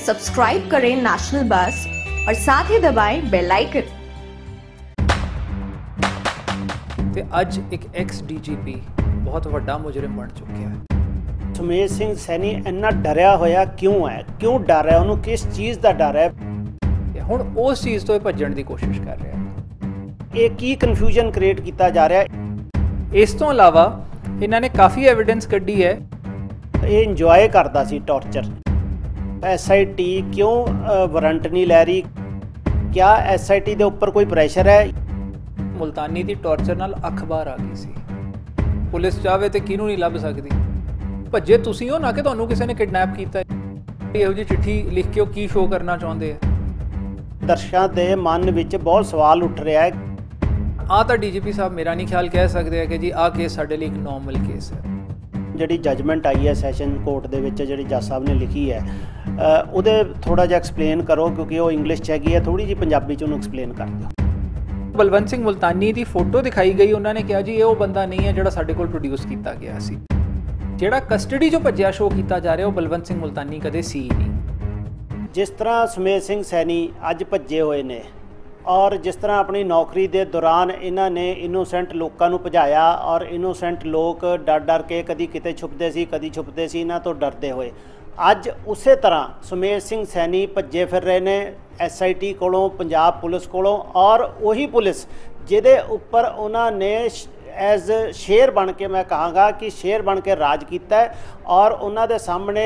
Subscribe करें national बस और साथ ही दबाएं बेल आइकन। ਤੇ ਅੱਜ ਇੱਕ ਐਕਸ ਡੀਜੀਪੀ ਬਹੁਤ ਵੱਡਾ ਮੁਜਰਮ ਬਣ ਚੁੱਕਿਆ ਹੈ। ਸੁਮੇਧ ਸਿੰਘ ਸੈਣੀ ਇੰਨਾ ਡਰਿਆ ਹੋਇਆ ਕਿਉਂ ਹੈ? ਕਿਉਂ ਡਰ ਹੈ? ਉਹਨੂੰ ਕਿਸ ਚੀਜ਼ ਦਾ ਡਰ ਹੈ? ਹੁਣ ਉਸ ਚੀਜ਼ ਤੋਂ ਇਹ ਭੱਜਣ ਦੀ ਕੋਸ਼ਿਸ਼ ਕਰ ਰਿਹਾ ਹੈ। ਇਹ ਕੀ ਕਨਫਿਊਜ਼ਨ ਕ੍ਰੀਏਟ ਕੀਤਾ ਜਾ ਰਿਹਾ ਹੈ? ਇਸ ਤੋਂ ਇਲਾਵਾ ਇਹਨਾਂ ਨੇ ਕਾਫੀ ਐਵੀਡੈਂਸ ਕੱਢੀ ਹੈ। ਇਹ ਇੰਜੋਏ ਕਰਦਾ ਸੀ ਟੌਰਚਰ। ਐਸਆਈਟੀ ਕਿਉਂ ਵਾਰੰਟ ਨਹੀਂ ਲੈ ਰਹੀ? ਕਿਆ ਐਸਆਈਟੀ ਦੇ ਉੱਪਰ ਕੋਈ ਪ੍ਰੈਸ਼ਰ ਹੈ? ਮੁਲਤਾਨੀ ਦੀ ਟੌਰਚਰ ਨਾਲ ਅੱਖ ਬਾਹਰ ਆ ਗਈ ਸੀ। ਪੁਲਿਸ ਚਾਹਵੇ ਤੇ ਕਿਹਨੂੰ ਨਹੀਂ ਲੱਭ ਸਕਦੀ। ਭੱਜੇ ਤੁਸੀਂ ਹੋ ਨਾ ਕਿ ਤੁਹਾਨੂੰ ਕਿਸੇ ਨੇ ਕਿਡਨੈਪ ਕੀਤਾ। ਇਹੋ ਜਿਹੀ ਚਿੱਠੀ ਲਿਖ ਕੇ ਉਹ ਕੀ ਸ਼ੋਅ ਕਰਨਾ ਚਾਹੁੰਦੇ ਆ? ਦਰਸ਼ਕਾਂ ਦੇ ਮਨ ਵਿੱਚ ਬਹੁਤ ਸਵਾਲ ਉੱਠ ਰਿਹਾ ਹੈ। ਆਹ ਤਾਂ ਡੀਜੀਪੀ ਸਾਹਿਬ ਮੇਰਾ ਨਹੀਂ ਖਿਆਲ ਕਹਿ ਸਕਦੇ ਆ ਕਿ ਜੀ ਆਹ ਕੇਸ ਸਾਡੇ ਲਈ ਇੱਕ ਨੋਰਮਲ ਕੇਸ ਹੈ। ਜਿਹੜੀ ਜਜਮੈਂਟ ਆਈ ਹੈ ਸੈਸ਼ਨ ਕੋਰਟ ਦੇ ਵਿੱਚ, ਜਿਹੜੀ ਜੱਜ ਸਾਹਿਬ ਨੇ ਲਿਖੀ ਹੈ, ਉਹਦੇ ਥੋੜ੍ਹਾ ਜਿਹਾ ਐਕਸਪਲੇਨ ਕਰੋ, ਕਿਉਂਕਿ ਉਹ ਇੰਗਲਿਸ਼ 'ਚ ਹੈਗੀ ਹੈ। ਥੋੜ੍ਹੀ ਜਿਹੀ ਪੰਜਾਬੀ 'ਚ ਉਹਨੂੰ ਐਕਸਪਲੇਨ ਕਰ ਦਿਓ। ਬਲਵੰਤ ਸਿੰਘ ਮੁਲਤਾਨੀ ਦੀ ਫੋਟੋ ਦਿਖਾਈ ਗਈ। ਉਹਨਾਂ ਨੇ ਕਿਹਾ ਜੀ ਇਹ ਉਹ ਬੰਦਾ ਨਹੀਂ ਹੈ ਜਿਹੜਾ ਸਾਡੇ ਕੋਲ ਪ੍ਰੋਡਿਊਸ ਕੀਤਾ ਗਿਆ ਸੀ। ਜਿਹੜਾ ਕਸਟਡੀ 'ਚੋਂ ਭੱਜਿਆ ਸ਼ੋਅ ਕੀਤਾ ਜਾ ਰਿਹਾ ਉਹ ਬਲਵੰਤ ਸਿੰਘ ਮੁਲਤਾਨੀ ਕਦੇ ਸੀ ਨਹੀਂ। ਜਿਸ ਤਰ੍ਹਾਂ ਸੁਮੇਧ ਸਿੰਘ ਸੈਣੀ ਅੱਜ ਭੱਜੇ ਹੋਏ ਨੇ, ਔਰ ਜਿਸ ਤਰ੍ਹਾਂ ਆਪਣੀ ਨੌਕਰੀ ਦੇ ਦੌਰਾਨ ਇਹਨਾਂ ਨੇ ਇਨੋਸੈਂਟ ਲੋਕਾਂ ਨੂੰ ਭਜਾਇਆ, ਔਰ ਇਨੋਸੈਂਟ ਲੋਕ ਡਰ ਕੇ ਕਦੀ ਕਿਤੇ ਛੁਪਦੇ ਸੀ, ਕਦੀ ਛੁਪਦੇ ਸੀ ਇਹਨਾਂ ਤੋਂ ਡਰਦੇ ਹੋਏ। ਅੱਜ ਉਸੇ ਤਰ੍ਹਾਂ ਸੁਮੇਧ ਸਿੰਘ ਸੈਣੀ ਭੱਜੇ ਫਿਰ ਰਹੇ ਨੇ ਐਸਆਈਟੀ ਕੋਲੋਂ, ਪੰਜਾਬ ਪੁਲਿਸ ਕੋਲੋਂ, ਔਰ ਉਹੀ ਪੁਲਿਸ ਜਿਹਦੇ ਉੱਪਰ ਉਹਨਾਂ ਨੇ ਐਜ਼ ਸ਼ੇਰ ਬਣ ਕੇ, ਮੈਂ ਕਹਾਂਗਾ ਕਿ ਸ਼ੇਰ ਬਣ ਕੇ ਰਾਜ ਕੀਤਾ ਹੈ। ਔਰ ਉਹਨਾਂ ਦੇ ਸਾਹਮਣੇ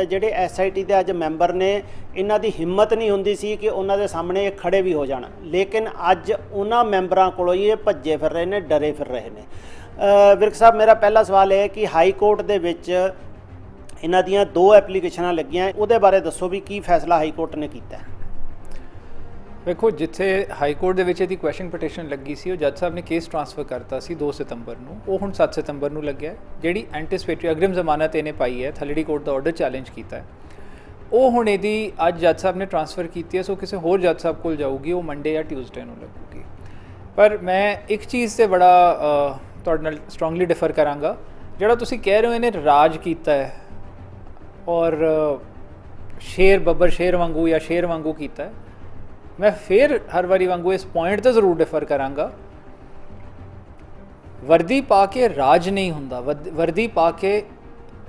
ਜਿਹੜੇ ਐਸਆਈਟੀ ਦੇ ਅੱਜ ਮੈਂਬਰ ਨੇ, ਇਹਨਾਂ ਦੀ ਹਿੰਮਤ ਨਹੀਂ ਹੁੰਦੀ ਸੀ ਕਿ ਉਹਨਾਂ ਦੇ ਸਾਹਮਣੇ ਇਹ ਖੜੇ ਵੀ ਹੋ ਜਾਣ, ਲੇਕਿਨ ਅੱਜ ਉਹਨਾਂ ਮੈਂਬਰਾਂ ਕੋਲੋਂ ਹੀ ਇਹ ਭੱਜੇ ਫਿਰ ਰਹੇ ਨੇ, ਡਰੇ ਫਿਰ ਰਹੇ ਨੇ। ਵਿਰਕ ਸਾਹਿਬ, ਮੇਰਾ ਪਹਿਲਾ ਸਵਾਲ ਇਹ ਹੈ ਕਿ ਹਾਈ ਕੋਰਟ ਦੇ ਵਿੱਚ ਇਹਨਾਂ ਦੀਆਂ 2 ਐਪਲੀਕੇਸ਼ਨਾਂ ਲੱਗੀਆਂ, ਉਹਦੇ ਬਾਰੇ ਦੱਸੋ ਵੀ ਕੀ ਫੈਸਲਾ ਹਾਈ ਕੋਰਟ ਨੇ ਕੀਤਾ? ਵੇਖੋ, ਜਿੱਥੇ ਹਾਈ ਕੋਰਟ ਦੇ ਵਿੱਚ ਇਹਦੀ ਕੁਐਸਚਨ ਪਟੀਸ਼ਨ ਲੱਗੀ ਸੀ, ਉਹ ਜੱਜ ਸਾਹਿਬ ਨੇ ਕੇਸ ਟ੍ਰਾਂਸਫਰ ਕਰਤਾ ਸੀ 2 ਸਤੰਬਰ ਨੂੰ। ਉਹ ਹੁਣ 7 ਸਤੰਬਰ ਨੂੰ ਲੱਗਿਆ। ਜਿਹੜੀ ਐਂਟੀਸਪੇਟਰੀ ਅਗਰਿਮ ਜ਼ਮਾਨਤ ਇਹਨੇ ਪਾਈ ਹੈ, ਥਲੜੀ ਕੋਰਟ ਦਾ ਆਰਡਰ ਚੈਲੰਜ ਕੀਤਾ ਹੈ, ਉਹ ਹੁਣ ਇਹਦੀ ਅੱਜ ਜੱਜ ਸਾਹਿਬ ਨੇ ਟ੍ਰਾਂਸਫਰ ਕੀਤੀ ਹੈ। ਸੋ ਕਿਸੇ ਹੋਰ ਜੱਜ ਸਾਹਿਬ ਕੋਲ ਜਾਊਗੀ, ਉਹ ਮੰਡੇ ਜਾਂ ਟਿਊਜ਼ਡੇ ਨੂੰ ਲੱਗੂਗੀ। ਪਰ ਮੈਂ ਇੱਕ ਚੀਜ਼ 'ਤੇ ਬੜਾ ਤੁਹਾਡੇ ਨਾਲ ਸਟਰੋਂਗਲੀ ਡਿਫਰ ਕਰਾਂਗਾ। ਜਿਹੜਾ ਤੁਸੀਂ ਕਹਿ ਰਹੇ ਹੋ ਇਹਨੇ ਰਾਜ ਕੀਤਾ ਹੈ ਔਰ ਸ਼ੇਰ ਬੱਬਰ ਸ਼ੇਰ ਵਾਂਗੂ ਜਾਂ ਸ਼ੇਰ ਵਾਂਗੂ ਕੀਤਾ ਹੈ, ਮੈਂ ਫਿਰ ਹਰ ਵਾਰੀ ਵਾਂਗੂ ਇਸ ਪੁਆਇੰਟ 'ਤੇ ਜ਼ਰੂਰ ਡਿਫਰ ਕਰਾਂਗਾ। ਵਰਦੀ ਪਾ ਕੇ ਰਾਜ ਨਹੀਂ ਹੁੰਦਾ। ਵਰਦੀ ਪਾ ਕੇ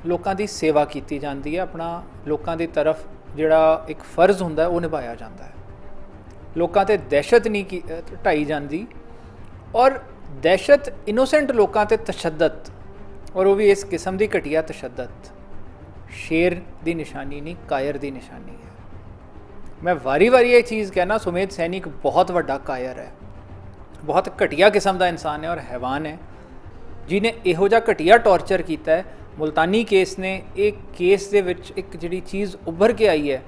ਲੋਕਾਂ ਦੀ ਸੇਵਾ ਕੀਤੀ ਜਾਂਦੀ ਹੈ। ਆਪਣਾ ਲੋਕਾਂ ਦੀ ਤਰਫ ਜਿਹੜਾ ਇੱਕ ਫਰਜ਼ ਹੁੰਦਾ ਉਹ ਨਿਭਾਇਆ ਜਾਂਦਾ ਹੈ। ਲੋਕਾਂ 'ਤੇ ਦਹਿਸ਼ਤ ਨਹੀਂ ਢਾਈ ਜਾਂਦੀ, ਔਰ ਦਹਿਸ਼ਤ ਇਨੋਸੈਂਟ ਲੋਕਾਂ 'ਤੇ ਤਸ਼ੱਦਦ, ਔਰ ਉਹ ਵੀ ਇਸ ਕਿਸਮ ਦੀ ਘਟੀਆ ਤਸ਼ੱਦਦ ਸ਼ੇਰ ਦੀ ਨਿਸ਼ਾਨੀ ਨਹੀਂ, ਕਾਇਰ ਦੀ ਨਿਸ਼ਾਨੀ ਹੈ। ਮੈਂ ਵਾਰੀ ਇਹ ਚੀਜ਼ ਕਹਿਣਾ, ਸੁਮੇਧ ਸੈਣੀ ਇੱਕ ਬਹੁਤ ਵੱਡਾ ਕਾਇਰ ਹੈ, ਬਹੁਤ ਘਟੀਆ ਕਿਸਮ ਦਾ ਇਨਸਾਨ ਹੈ ਔਰ ਹੈਵਾਨ ਹੈ, ਜਿਹਨੇ ਇਹੋ ਜਿਹਾ ਘਟੀਆ ਟੌਰਚਰ ਕੀਤਾ ਹੈ। ਮੁਲਤਾਨੀ ਕੇਸ ਨੇ ਇਹ ਕੇਸ ਦੇ ਵਿੱਚ ਇੱਕ ਜਿਹੜੀ ਚੀਜ਼ ਉੱਭਰ ਕੇ ਆਈ ਹੈ,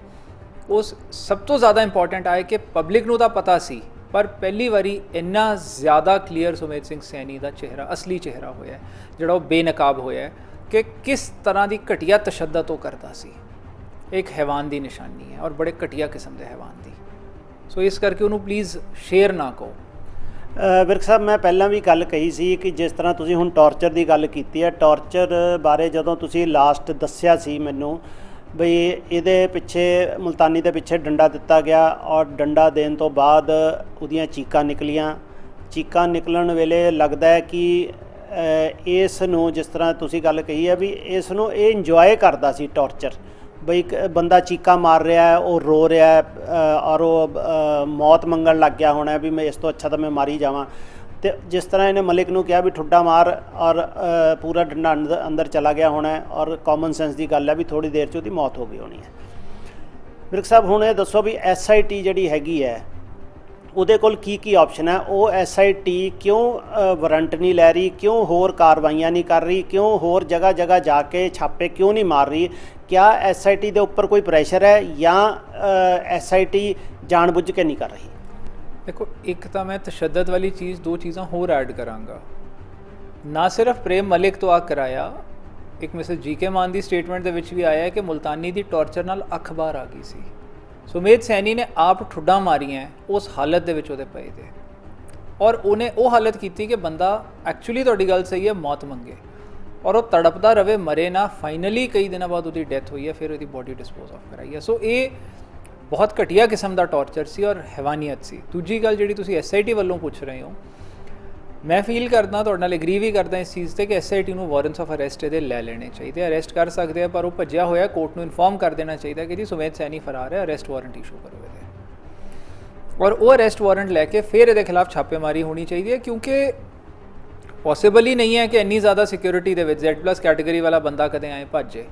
ਉਸ ਸਭ ਤੋਂ ਜ਼ਿਆਦਾ ਇੰਪੋਰਟੈਂਟ ਆਏ ਕਿ ਪਬਲਿਕ ਨੂੰ ਤਾਂ ਪਤਾ ਸੀ, ਪਰ ਪਹਿਲੀ ਵਾਰੀ ਇੰਨਾ ਜ਼ਿਆਦਾ ਕਲੀਅਰ ਸੁਮੇਧ ਸਿੰਘ ਸੈਣੀ ਦਾ ਚਿਹਰਾ, ਅਸਲੀ ਚਿਹਰਾ ਹੋਇਆ, ਜਿਹੜਾ ਉਹ ਬੇਨਕਾਬ ਹੋਇਆ ਕਿ ਕਿਸ ਤਰ੍ਹਾਂ ਦੀ ਘਟੀਆ ਤਸ਼ੱਦਦ ਉਹ ਕਰਦਾ ਸੀ। ਇੱਕ ਹੈਵਾਨ ਦੀ ਨਿਸ਼ਾਨੀ ਹੈ, ਔਰ ਬੜੇ ਘਟੀਆ ਕਿਸਮ ਦੇ ਹੈਵਾਨ ਦੀ। ਸੋ ਇਸ ਕਰਕੇ ਉਹਨੂੰ ਪਲੀਜ਼ ਸ਼ੇਰ ਨਾ ਕਹੋ। ਵਿਰਕ ਸਾਹਿਬ, ਮੈਂ ਪਹਿਲਾਂ ਵੀ ਗੱਲ ਕਹੀ ਸੀ ਕਿ ਜਿਸ ਤਰ੍ਹਾਂ ਤੁਸੀਂ ਹੁਣ ਟੌਰਚਰ ਦੀ ਗੱਲ ਕੀਤੀ ਹੈ, ਟੌਰਚਰ ਬਾਰੇ ਜਦੋਂ ਤੁਸੀਂ ਲਾਸਟ ਦੱਸਿਆ ਸੀ ਮੈਨੂੰ ਬਈ ਇਹਦੇ ਪਿੱਛੇ, ਮੁਲਤਾਨੀ ਦੇ ਪਿੱਛੇ ਡੰਡਾ ਦਿੱਤਾ ਗਿਆ, ਔਰ ਡੰਡਾ ਦੇਣ ਤੋਂ ਬਾਅਦ ਉਹਦੀਆਂ ਚੀਕਾਂ ਨਿਕਲੀਆਂ। ਚੀਕਾਂ ਨਿਕਲਣ ਵੇਲੇ ਲੱਗਦਾ ਹੈ ਕਿ ਇਸ ਨੂੰ, ਜਿਸ ਤਰ੍ਹਾਂ ਤੁਸੀਂ ਗੱਲ ਕਹੀ ਹੈ ਵੀ ਇਸ ਨੂੰ ਇਹ ਇੰਜੋਏ ਕਰਦਾ ਸੀ ਟੌਰਚਰ, ਬਈ ਬੰਦਾ ਚੀਕਾਂ ਮਾਰ ਰਿਹਾ ਹੈ, ਉਹ ਰੋ ਰਿਹਾ ਹੈ, ਔਰ ਉਹ ਮੌਤ ਮੰਗਣ ਲੱਗ ਗਿਆ ਹੋਣਾ ਵੀ ਮੈਂ ਇਸ ਤੋਂ ਅੱਛਾ ਤਾਂ ਮੈਂ ਮਾਰੀ ਜਾਵਾਂ। ਅਤੇ ਜਿਸ ਤਰ੍ਹਾਂ ਇਹਨੇ ਮਲਿਕ ਨੂੰ ਕਿਹਾ ਵੀ ਠੁੱਡਾ ਮਾਰ, ਔਰ ਪੂਰਾ ਡੰਡਾ ਅੰਦਰ ਚਲਾ ਗਿਆ ਹੋਣਾ, ਔਰ ਕਾਮਨ ਸੈਂਸ ਦੀ ਗੱਲ ਹੈ ਵੀ ਥੋੜ੍ਹੀ ਦੇਰ 'ਚ ਉਹਦੀ ਮੌਤ ਹੋ ਗਈ ਹੋਣੀ ਹੈ। ਵਿਰਕ ਸਾਹਿਬ, ਹੁਣ ਇਹ ਦੱਸੋ ਵੀ ਐਸਆਈਟੀ ਜਿਹੜੀ ਹੈਗੀ ਹੈ ਉਹਦੇ ਕੋਲ ਕੀ ਆਪਸ਼ਨ ਹੈ? ਉਹ ਐਸਆਈਟੀ ਕਿਉਂ ਵਾਰੰਟ ਨਹੀਂ ਲੈ ਰਹੀ? ਕਿਉਂ ਹੋਰ ਕਾਰਵਾਈਆਂ ਨਹੀਂ ਕਰ ਰਹੀ? ਕਿਉਂ ਹੋਰ ਜਗ੍ਹਾ ਜਾ ਕੇ ਛਾਪੇ ਕਿਉਂ ਨਹੀਂ ਮਾਰ ਰਹੀ? ਕਿਆ ਐਸਆਈਟੀ ਦੇ ਉੱਪਰ ਕੋਈ ਪ੍ਰੈਸ਼ਰ ਹੈ ਜਾਂ ਐਸਆਈਟੀ ਜਾਣਬੁੱਝ ਕੇ ਨਹੀਂ ਕਰ ਰਹੀ? ਦੇਖੋ, ਇੱਕ ਤਾਂ ਮੈਂ ਤਸ਼ੱਦਦ ਵਾਲੀ ਚੀਜ਼, 2 ਚੀਜ਼ਾਂ ਹੋਰ ਐਡ ਕਰਾਂਗਾ। ਨਾ ਸਿਰਫ ਪ੍ਰੇਮ ਮਲਿਕ ਤੋਂ ਆ ਕਰਾਇਆ, ਇੱਕ ਮਿਸਟਰ ਜੀਕੇ ਮਾਨ ਦੀ ਸਟੇਟਮੈਂਟ ਦੇ ਵਿੱਚ ਵੀ ਆਇਆ ਕਿ ਮੁਲਤਾਨੀ ਦੀ ਟੌਰਚਰ ਨਾਲ ਅੱਖ ਬਾਹਰ ਆ ਗਈ ਸੀ। ਸੁਮੇਧ ਸੈਣੀ ਨੇ ਆਪ ਠੁੱਡਾਂ ਮਾਰੀਆਂ ਉਸ ਹਾਲਤ ਦੇ ਵਿੱਚ ਉਹਦੇ ਪਏ ਦੇ, ਔਰ ਉਹਨੇ ਉਹ ਹਾਲਤ ਕੀਤੀ ਕਿ ਬੰਦਾ ਐਕਚੁਅਲੀ, ਤੁਹਾਡੀ ਗੱਲ ਸਹੀ ਹੈ, ਮੌਤ ਮੰਗੇ। ਔਰ ਉਹ ਤੜਪਦਾ ਰਵੇ, ਮਰੇ ਨਾ। ਫਾਈਨਲੀ ਕਈ ਦਿਨਾਂ ਬਾਅਦ ਉਹਦੀ ਡੈਥ ਹੋਈ ਹੈ, ਫਿਰ ਉਹਦੀ ਬੋਡੀ ਡਿਸਪੋਜ਼ ਆਫ ਕਰਾਈ ਹੈ। ਸੋ ਇਹ ਬਹੁਤ ਘਟੀਆ ਕਿਸਮ ਦਾ ਟੌਰਚਰ ਸੀ ਔਰ ਹੈਵਾਨੀਅਤ ਸੀ। ਦੂਜੀ ਗੱਲ ਜਿਹੜੀ ਤੁਸੀਂ SIT ਵੱਲੋਂ ਪੁੱਛ ਰਹੇ ਹੋ, ਮੈਂ ਫੀਲ ਕਰਦਾ, ਤੁਹਾਡੇ ਨਾਲ ਐਗਰੀ ਵੀ ਕਰਦਾ ਇਸ ਚੀਜ਼ ਤੇ ਕਿ SIT ਨੂੰ ਵਾਰੰਟਸ ਆਫ ਅਰੈਸਟ ਇਹਦੇ ਲੈ ਲੈਣੇ ਚਾਹੀਦੇ, ਅਰੈਸਟ ਕਰ ਸਕਦੇ ਆ, ਪਰ ਉਹ ਭੱਜਿਆ ਹੋਇਆ ਕੋਰਟ ਨੂੰ ਇਨਫੋਰਮ ਕਰ ਦੇਣਾ ਚਾਹੀਦਾ ਕਿ ਜੀ ਸੁਮੇਧ ਸੈਣੀ ਫਰਾਰ ਹੈ, ਅਰੈਸਟ ਵਾਰੰਟ ਇਸ਼ੂ ਕਰੋ ਇਹਦੇ। ਔਰ ਉਹ ਅਰੈਸਟ ਵਾਰੰਟ ਲੈ ਕੇ ਫਿਰ ਇਹਦੇ ਖਿਲਾਫ ਛਾਪੇਮਾਰੀ ਹੋਣੀ ਚਾਹੀਦੀ ਹੈ, ਕਿਉਂਕਿ ਪੋਸੀਬਲ ਹੀ ਨਹੀਂ ਹੈ ਕਿ ਇੰਨੀ ਜ਼ਿਆਦਾ ਸਿਕਿਉਰਿਟੀ ਦੇ ਵਿੱਚ Z+ ਕੈਟੇਗਰੀ ਵਾਲਾ ਬੰਦਾ ਕਦੇ ਆਏ ਭੱਜੇ,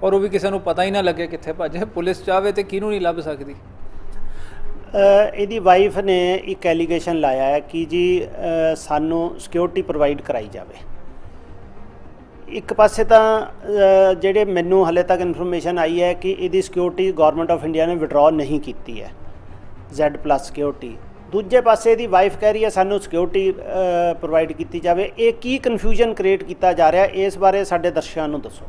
ਔਰ ਉਹ ਵੀ ਕਿਸੇ ਨੂੰ ਪਤਾ ਹੀ ਨਾ ਲੱਗੇ ਕਿੱਥੇ ਭੱਜੇ। ਪੁਲਿਸ ਚਾਹਵੇ ਤੇ ਕਿਹਨੂੰ ਨਹੀਂ ਲੱਭ ਸਕਦੀ। ਇਹਦੀ ਵਾਈਫ ਨੇ ਇੱਕ ਐਲੀਗੇਸ਼ਨ ਲਾਇਆ ਹੈ ਕਿ ਜੀ ਸਾਨੂੰ ਸਿਕਿਉਰਿਟੀ ਪ੍ਰੋਵਾਈਡ ਕਰਾਈ ਜਾਵੇ। ਇੱਕ ਪਾਸੇ ਤਾਂ ਜਿਹੜੇ ਮੈਨੂੰ ਹਾਲੇ ਤੱਕ ਇਨਫੋਰਮੇਸ਼ਨ ਆਈ ਹੈ ਕਿ ਇਹਦੀ ਸਿਕਿਉਰਿਟੀ ਗਵਰਨਮੈਂਟ ਆਫ ਇੰਡੀਆ ਨੇ ਵਿਡਰਾਅ ਨਹੀਂ ਕੀਤੀ ਹੈ, Z+ ਸਿਕਿਉਰਿਟੀ। ਦੂਜੇ ਪਾਸੇ ਇਹਦੀ ਵਾਈਫ ਕਹਿ ਰਹੀ ਹੈ ਸਾਨੂੰ ਸਿਕਿਉਰਿਟੀ ਪ੍ਰੋਵਾਈਡ ਕੀਤੀ ਜਾਵੇ। ਇਹ ਕੀ ਕਨਫਿਊਜ਼ਨ ਕ੍ਰੀਏਟ ਕੀਤਾ ਜਾ ਰਿਹਾ, ਇਸ ਬਾਰੇ ਸਾਡੇ ਦਰਸ਼ਕਾਂ ਨੂੰ ਦੱਸੋ।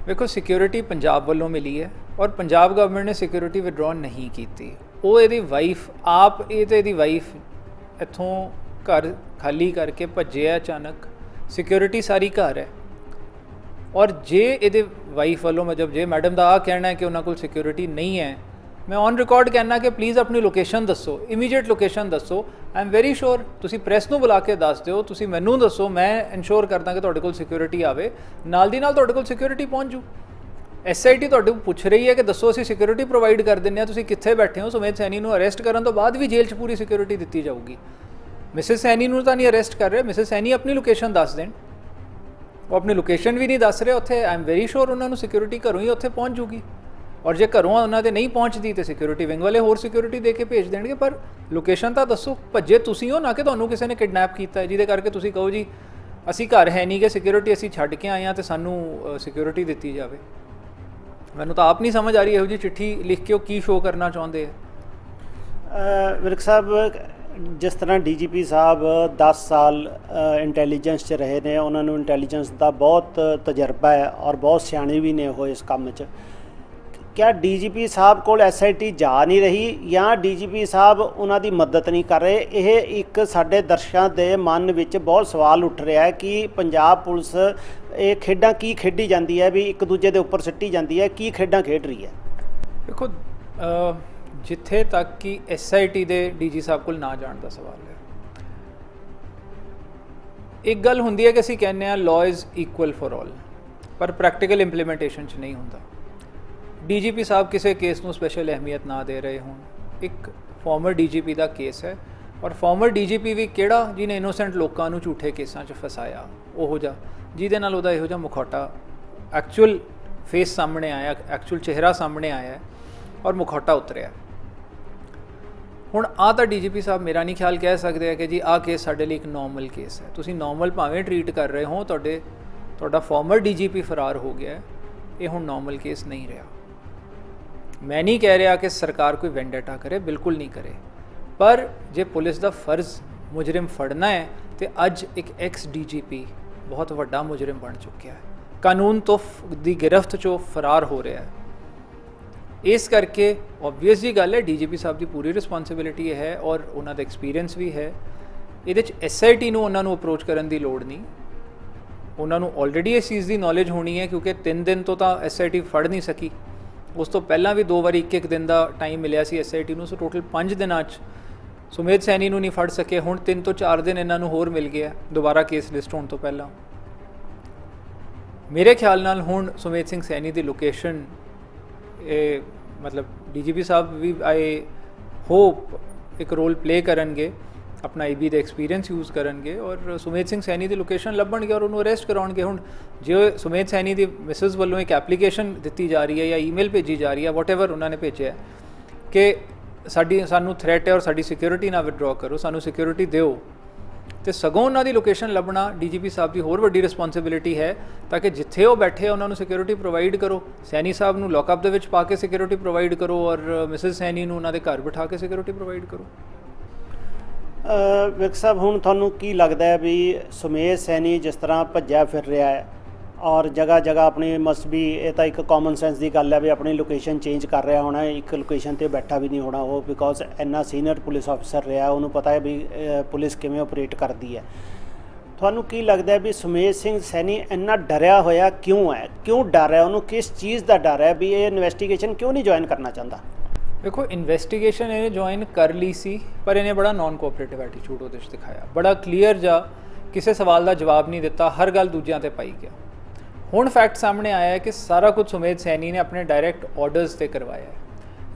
ਵੇਖੋ, ਸਿਕਿਉਰਿਟੀ ਪੰਜਾਬ ਵੱਲੋਂ ਮਿਲੀ ਹੈ ਔਰ ਪੰਜਾਬ ਗਵਰਨਮੈਂਟ ਨੇ ਸਿਕਿਉਰਿਟੀ ਵਿਡਰਾਅ ਨਹੀਂ ਕੀਤੀ। ਉਹ ਇਹਦੀ ਵਾਈਫ ਆਪ, ਇਹ ਤੇ ਇਹਦੀ ਵਾਈਫ ਇੱਥੋਂ ਘਰ ਖਾਲੀ ਕਰਕੇ ਭੱਜੇ ਆ ਅਚਾਨਕ। ਸਿਕਿਉਰਿਟੀ ਸਾਰੀ ਘਰ ਹੈ, ਔਰ ਜੇ ਇਹਦੇ ਵਾਈਫ ਵੱਲੋਂ ਮਤਲਬ ਜੇ ਮੈਡਮ ਦਾ ਆ ਕਹਿਣਾ ਹੈ ਕਿ ਉਹਨਾਂ ਕੋਲ ਸਿਕਿਉਰਿਟੀ ਨਹੀਂ ਹੈ, ਮੈਂ ਔਨ ਰਿਕਾਰਡ ਕਹਿਣਾ ਕਿ ਪਲੀਜ਼ ਆਪਣੀ ਲੋਕੇਸ਼ਨ ਦੱਸੋ, ਇਮੀਡੀਏਟ ਲੋਕੇਸ਼ਨ ਦੱਸੋ। ਆਈ ਐਮ ਵੈਰੀ ਸ਼ੋਰ ਤੁਸੀਂ ਪ੍ਰੈਸ ਨੂੰ ਬੁਲਾ ਕੇ ਦੱਸ ਦਿਓ, ਤੁਸੀਂ ਮੈਨੂੰ ਦੱਸੋ, ਮੈਂ ਇਨਸ਼ੋਰ ਕਰਦਾ ਕਿ ਤੁਹਾਡੇ ਕੋਲ ਸਿਕਿਉਰਿਟੀ ਆਵੇ, ਨਾਲ ਦੀ ਨਾਲ ਤੁਹਾਡੇ ਕੋਲ ਸਿਕਿਉਰਿਟੀ ਪਹੁੰਚ ਜੂ। SIT ਤੁਹਾਡੇ ਕੋਲ ਪੁੱਛ ਰਹੀ ਹੈ ਕਿ ਦੱਸੋ ਅਸੀਂ ਸਿਕਿਉਰਿਟੀ ਪ੍ਰੋਵਾਈਡ ਕਰ ਦਿੰਦੇ ਹਾਂ, ਤੁਸੀਂ ਕਿੱਥੇ ਬੈਠੇ ਹੋ। ਸੁਮੇਧ ਸੈਣੀ ਨੂੰ ਅਰੈਸਟ ਕਰਨ ਤੋਂ ਬਾਅਦ ਵੀ ਜੇਲ੍ਹ 'ਚ ਪੂਰੀ ਸਿਕਿਉਰਿਟੀ ਦਿੱਤੀ ਜਾਊਗੀ। ਮਿਸਿਸ ਸੈਣੀ ਨੂੰ ਤਾਂ ਨਹੀਂ ਅਰੈਸਟ ਕਰ ਰਹੇ, ਮਿਸਿਸ ਸੈਣੀ ਆਪਣੀ ਲੋਕੇਸ਼ਨ ਦੱਸ ਦੇਣ। ਉਹ ਆਪਣੀ ਲੋਕੇਸ਼ਨ ਵੀ ਨਹੀਂ ਦੱਸ ਰਹੇ ਉੱਥੇ। ਆਈ ਐਮ ਵੈਰੀ ਸ਼ੋਰ ਉਹਨਾਂ ਨੂੰ ਸਿਕਿਉਰਿਟੀ ਘਰੋਂ ਹੀ ਉੱਥੇ ਪਹੁੰਚ ਜੂਗੀ, ਔਰ ਜੇ ਘਰੋਂ ਉਹਨਾਂ ਦੇ ਨਹੀਂ ਪਹੁੰਚਦੀ ਤੇ ਸਿਕਿਉਰਿਟੀ ਵਿੰਗ ਵਾਲੇ ਹੋਰ ਸਿਕਿਉਰਿਟੀ ਦੇ ਕੇ ਭੇਜ ਦੇਣਗੇ। ਪਰ ਲੋਕੇਸ਼ਨ ਤਾਂ ਦੱਸੋ। ਭੱਜੇ ਤੁਸੀਂ ਹੋ ਨਾ ਕਿ ਤੁਹਾਨੂੰ ਕਿਸੇ ਨੇ ਕਿਡਨੈਪ ਕੀਤਾ ਹੈ ਜਿਹਦੇ ਕਰਕੇ ਤੁਸੀਂ ਕਹੋ ਜੀ ਅਸੀਂ ਘਰ ਹੈ ਨਹੀਂ ਕਿ ਸਿਕਿਉਰਿਟੀ ਅਸੀਂ ਛੱਡ ਕੇ ਆਏ ਹਾਂ ਤੇ ਸਾਨੂੰ ਸਿਕਿਉਰਿਟੀ ਦਿੱਤੀ ਜਾਵੇ। ਮੈਨੂੰ ਤਾਂ ਆਪ ਨਹੀਂ ਸਮਝ ਆ ਰਹੀ ਇਹੋ ਜਿਹੀ ਚਿੱਠੀ ਲਿਖ ਕੇ ਉਹ ਕੀ ਸ਼ੋਅ ਕਰਨਾ ਚਾਹੁੰਦੇ ਆ। ਵਿਰਕ ਸਾਹਿਬ, ਜਿਸ ਤਰ੍ਹਾਂ DGP ਸਾਹਿਬ 10 ਸਾਲ ਇੰਟੈਲੀਜੈਂਸ 'ਚ ਰਹੇ ਨੇ, ਉਹਨਾਂ ਨੂੰ ਇੰਟੈਲੀਜੈਂਸ ਦਾ ਬਹੁਤ ਤਜਰਬਾ ਹੈ ਔਰ ਬਹੁਤ ਸਿਆਣੇ ਵੀ ਨੇ ਉਹ ਇਸ ਕੰਮ 'ਚ। क्या DGP साहब को SIT जा नहीं रही या DGP साहब ਉਹਨਾਂ ਦੀ ਮਦਦ ਨਹੀਂ ਕਰ ਰਹੇ? ਇਹ ਇੱਕ ਸਾਡੇ ਦਰਸ਼ਕਾਂ ਦੇ ਮਨ ਵਿੱਚ ਬਹੁਤ ਸਵਾਲ ਉੱਠ ਰਿਹਾ ਹੈ ਕਿ ਪੰਜਾਬ ਪੁਲਿਸ ਇਹ ਖੇਡਾਂ ਕੀ ਖੇਡੀ ਜਾਂਦੀ ਹੈ, ਵੀ ਇੱਕ ਦੂਜੇ ਦੇ ਉੱਪਰ ਸਿੱਟੀ ਜਾਂਦੀ ਹੈ, ਕੀ ਖੇਡਾਂ ਖੇਡ ਰਹੀ ਹੈ? ਦੇਖੋ, ਜਿੱਥੇ ਤੱਕ ਕਿ SIT ਦੇ DG ਸਾਹਿਬ ਕੋਲ ਨਾ ਜਾਣ ਦਾ ਸਵਾਲ ਹੈ, ਇੱਕ ਗੱਲ ਹੁੰਦੀ ਹੈ ਕਿ ਅਸੀਂ ਕਹਿੰਦੇ ਹਾਂ law is equal for all, ਪਰ ਪ੍ਰੈਕਟੀਕਲ ਇੰਪਲੀਮੈਂਟੇਸ਼ਨ 'ਚ ਨਹੀਂ ਹੁੰਦਾ। DGP ਸਾਹਿਬ ਕਿਸੇ ਕੇਸ ਨੂੰ ਸਪੈਸ਼ਲ ਅਹਿਮੀਅਤ ਨਾ ਦੇ ਰਹੇ ਹੋਣ। ਇੱਕ ਫਾਰਮਰ DGP ਦਾ ਕੇਸ ਹੈ, ਔਰ ਫਾਰਮਰ DGP ਵੀ ਕਿਹੜਾ ਜਿਹਨੇ ਇਨੋਸੈਂਟ ਲੋਕਾਂ ਨੂੰ ਝੂਠੇ ਕੇਸਾਂ 'ਚ ਫਸਾਇਆ, ਉਹੋ ਜਿਹਾ ਜਿਹਦੇ ਨਾਲ ਉਹਦਾ ਇਹੋ ਜਿਹਾ ਮੁਖੌਟਾ ਐਕਚੁਅਲ ਫੇਸ ਸਾਹਮਣੇ ਆਇਆ, ਐਕਚੁਅਲ ਚਿਹਰਾ ਸਾਹਮਣੇ ਆਇਆ ਔਰ ਮੁਖੌਟਾ ਉਤਰਿਆ। ਹੁਣ ਆਹ ਤਾਂ DGP ਸਾਹਿਬ ਮੇਰਾ ਨਹੀਂ ਖਿਆਲ ਕਹਿ ਸਕਦੇ ਆ ਕਿ ਜੀ ਆਹ ਕੇਸ ਸਾਡੇ ਲਈ ਇੱਕ ਨੋਰਮਲ ਕੇਸ ਹੈ। ਤੁਸੀਂ ਨੋਰਮਲ ਭਾਵੇਂ ਟਰੀਟ ਕਰ ਰਹੇ ਹੋ, ਤੁਹਾਡਾ ਫਾਰਮਰ DGP ਫਰਾਰ ਹੋ ਗਿਆ, ਇਹ ਹੁਣ ਨੋਰਮਲ ਕੇਸ ਨਹੀਂ ਰਿਹਾ। मैं नहीं कह रहा कि सरकार कोई वेंडेटा करे, बिल्कुल नहीं करे, पर जे पुलिस का फर्ज मुजरिम फड़ना है तो अज एक एक्स DGP बहुत वड्डा मुजरिम बन चुका है, कानून तो दी गिरफ्त चो फरार हो रहा है। इस करके ओबवियस जी गल है DGP साहब की पूरी रिस्पॉन्सिबिलिटी है और उन्होंने एक्सपीरियंस भी है। ये SIT ਨੂੰ ਉਹਨਾਂ ਨੂੰ ਅਪਰੋਚ ਕਰਨ ਦੀ ਲੋੜ ਨਹੀਂ, ਉਹਨਾਂ ਨੂੰ ਆਲਰੇਡੀ ਇਸ ਚੀਜ਼ ਦੀ ਨੌਲੇਜ ਹੋਣੀ ਹੈ, ਕਿਉਂਕਿ 3 ਦਿਨ ਤੋਂ ਤਾਂ SIT ਫੜ ਨਹੀਂ ਸਕੀ। ਉਸ ਤੋਂ ਪਹਿਲਾਂ ਵੀ 2 ਵਾਰੀ ਇੱਕ ਦਿਨ ਦਾ ਟਾਈਮ ਮਿਲਿਆ ਸੀ SIT ਨੂੰ। ਸੋ ਟੋਟਲ 5 ਦਿਨਾਂ 'ਚ ਸੁਮੇਧ ਸੈਣੀ ਨੂੰ ਨਹੀਂ ਫੜ ਸਕੇ। ਹੁਣ 3 ਤੋਂ 4 ਦਿਨ ਇਹਨਾਂ ਨੂੰ ਹੋਰ ਮਿਲ ਗਿਆ ਦੁਬਾਰਾ ਕੇਸ ਲਿਸਟ ਹੋਣ ਤੋਂ ਪਹਿਲਾਂ। ਮੇਰੇ ਖਿਆਲ ਨਾਲ ਹੁਣ ਸੁਮੇਧ ਸਿੰਘ ਸੈਣੀ ਦੀ ਲੋਕੇਸ਼ਨ ਇਹ ਮਤਲਬ DGP Sahib we I hope ਇੱਕ ਰੋਲ ਪਲੇ ਕਰਨਗੇ, ਆਪਣਾ IB ਦਾ ਐਕਸਪੀਰੀਅੰਸ ਯੂਜ਼ ਕਰਨਗੇ ਔਰ ਸੁਮੇਧ ਸਿੰਘ ਸੈਣੀ ਦੀ ਲੋਕੇਸ਼ਨ ਲੱਭਣਗੇ ਔਰ ਉਹਨੂੰ ਅਰੈਸਟ ਕਰਾਉਣਗੇ। ਹੁਣ ਜੇ ਸੁਮੇਧ ਸੈਣੀ ਦੀ ਮਿਸਿਸ ਵੱਲੋਂ ਇੱਕ ਐਪਲੀਕੇਸ਼ਨ ਦਿੱਤੀ ਜਾ ਰਹੀ ਹੈ ਜਾਂ ਈਮੇਲ ਭੇਜੀ ਜਾ ਰਹੀ ਹੈ, ਵਾਟਐਵਰ ਉਹਨਾਂ ਨੇ ਭੇਜਿਆ ਕਿ ਸਾਨੂੰ ਥ੍ਰੈਟ ਹੈ ਔਰ ਸਾਡੀ ਸਿਕਿਉਰਿਟੀ ਨਾ ਵਿਡਰਾਅ ਕਰੋ, ਸਾਨੂੰ ਸਿਕਿਉਰਿਟੀ ਦਿਓ, ਤੇ ਸਗੋਂ ਉਹਨਾਂ ਦੀ ਲੋਕੇਸ਼ਨ ਲੱਭਣਾ DGP ਸਾਹਿਬ ਦੀ ਹੋਰ ਵੱਡੀ ਰਿਸਪੌਂਸਿਬਿਲਿਟੀ ਹੈ ਤਾਂ ਕਿ ਜਿੱਥੇ ਉਹ ਬੈਠੇ ਉਹਨਾਂ ਨੂੰ ਸਿਕਿਉਰਿਟੀ ਪ੍ਰੋਵਾਈਡ ਕਰੋ। ਸੈਣੀ ਸਾਹਿਬ ਨੂੰ ਲੌਕਅਪ ਦੇ ਵਿੱਚ ਪਾ ਕੇ ਸਿਕਿਉਰਿਟੀ ਪ੍ਰੋਵਾਈਡ ਕਰੋ ਔਰ ਮਿਸਿਸ ਸੈਣੀ ਨੂੰ ਉਹਨਾਂ ਦੇ ਘਰ ਬਿਠਾ ਕੇ ਸਿਕਿਉਰਿਟੀ ਪ੍ਰੋਵਾਈਡ ਕਰੋ। ਵਿਰਕ ਸਾਹਿਬ, ਹੁਣ ਤੁਹਾਨੂੰ ਕੀ ਲੱਗਦਾ ਹੈ ਵੀ ਸੁਮੇਧ ਸੈਣੀ ਜਿਸ ਤਰ੍ਹਾਂ ਭੱਜਿਆ ਫਿਰ ਰਿਹਾ ਹੈ ਔਰ ਜਗ੍ਹਾ ਜਗ੍ਹਾ ਆਪਣੀ ਮਸਟ ਵੀ, ਇਹ ਤਾਂ ਇੱਕ ਕਾਮਨ ਸੈਂਸ ਦੀ ਗੱਲ ਹੈ ਵੀ ਆਪਣੀ ਲੋਕੇਸ਼ਨ ਚੇਂਜ ਕਰ ਰਿਹਾ ਹੋਣਾ, ਇੱਕ ਲੋਕੇਸ਼ਨ 'ਤੇ ਬੈਠਾ ਵੀ ਨਹੀਂ ਹੋਣਾ ਉਹ, ਬਿਕੋਜ਼ ਇੰਨਾ ਸੀਨੀਅਰ ਪੁਲਿਸ ਆਫਿਸਰ ਰਿਹਾ, ਉਹਨੂੰ ਪਤਾ ਹੈ ਵੀ ਪੁਲਿਸ ਕਿਵੇਂ ਆਪਰੇਟ ਕਰਦੀ ਹੈ। ਤੁਹਾਨੂੰ ਕੀ ਲੱਗਦਾ ਹੈ ਵੀ ਸੁਮੇਧ ਸਿੰਘ ਸੈਣੀ ਇੰਨਾ ਡਰਿਆ ਹੋਇਆ ਕਿਉਂ ਹੈ? ਕਿਉਂ ਡਰ ਹੈ ਉਹਨੂੰ? ਕਿਸ ਚੀਜ਼ ਦਾ ਡਰ ਹੈ ਵੀ ਇਹ ਇਨਵੈਸਟੀਗੇਸ਼ਨ ਕਿਉਂ ਨਹੀਂ ਜੁਆਇਨ ਕਰਨਾ ਚਾਹੁੰਦਾ? ਦੇਖੋ, ਇਨਵੈਸਟੀਗੇਸ਼ਨ ਇਹਨੇ ਜੁਆਇਨ ਕਰ ਲਈ ਸੀ, ਪਰ ਇਹਨੇ ਬੜਾ ਨਾਨ ਕੋਆਪਰੇਟਿਵ ਐਟੀਟਿਊਡ ਉਹਦੇ 'ਚ ਦਿਖਾਇਆ, ਬੜਾ ਕਲੀਅਰ ਜਾ ਕਿਸੇ ਸਵਾਲ ਦਾ ਜਵਾਬ ਨਹੀਂ ਦਿੱਤਾ, ਹਰ ਗੱਲ ਦੂਜਿਆਂ ਤੇ ਪਾਈ ਗਿਆ। ਹੁਣ ਫੈਕਟ ਸਾਹਮਣੇ ਆਇਆ ਹੈ ਕਿ ਸਾਰਾ ਕੁਝ ਸੁਮੇਧ ਸੈਣੀ ਨੇ ਆਪਣੇ ਡਾਇਰੈਕਟ ਆਰਡਰਸ ਤੇ ਕਰਵਾਇਆ ਹੈ,